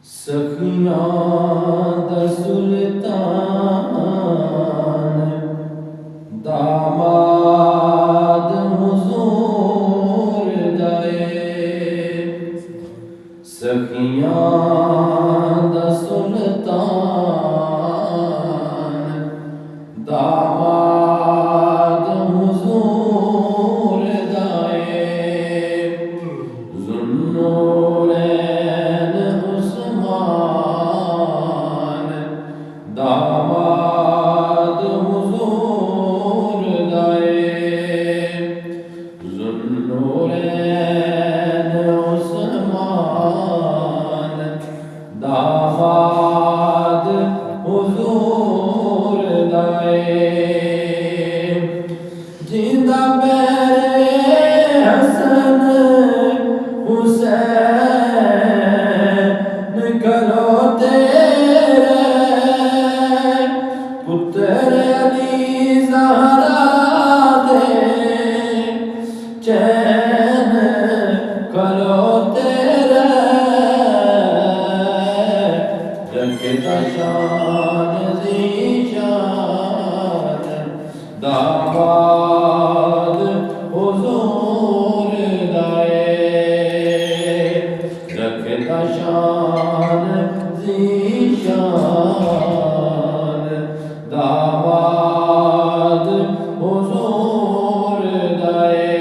सखियां दा सुल्तान दामाद हुजूर दाए। सखियां दा सुल्तान दामाद हुजूर दाए। ज़ुन्नूरैन उस्मान दामाद हुजूर दाए। ज़ुन्नूरैन उस्मान दामाद हुजूर दाए। जिंदा मेरे हसन हुसैन करो तेरे पुत्र अली ज़हरा दे चैन करो तेरे। रखता शान ज़ीशान दामाद हुजूर दाए। रखता शान ज़ीशान दामाद हुजूर दाए।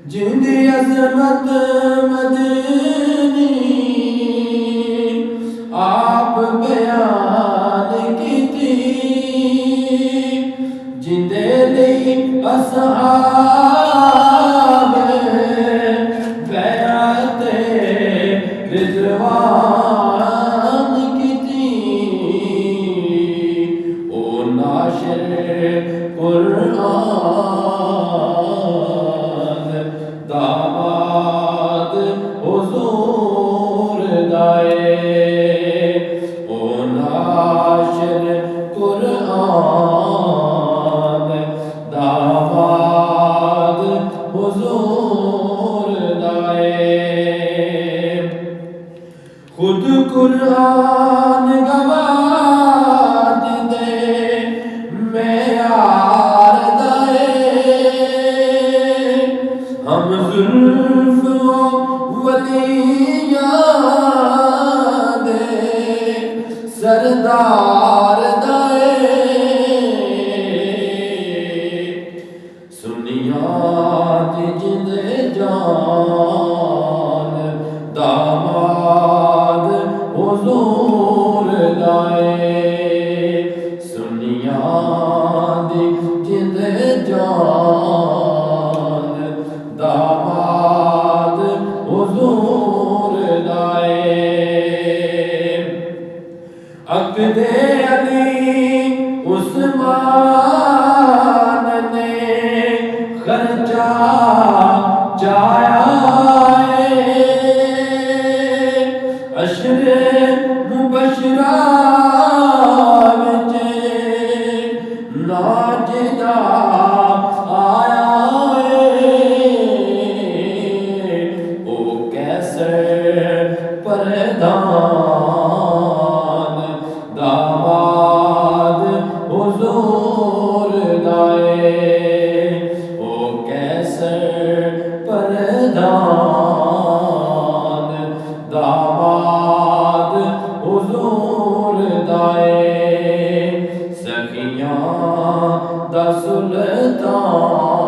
जिंदी अज़मत मदनी आप बयान की थी। जिंदे लई असहाब बैअते रिज़वान की थी। ओ नाशिर कुरान दामाद हुजूर दाए। ओ नाशिर कुरान दामाद हुजूर दाए। खुद कुरान गवाह दे मेयार दाए। हम जुल्फ वलियां दे सरदार दाए। सुनियां दी जिंदे जान दामाद हुजूर दाए। सुनियां दी जिंदे जान दामाद हुजूर दाए। अक़दे अली उस्मान ने खर्चा जाया है। अशरे मुबशरा विच नाजिदा आया है। ओ कैसर परदान दामाद हुजूर दाए। ओ कैसर परदान दामाद हुजूर दाए। सखियां दा सुल्तान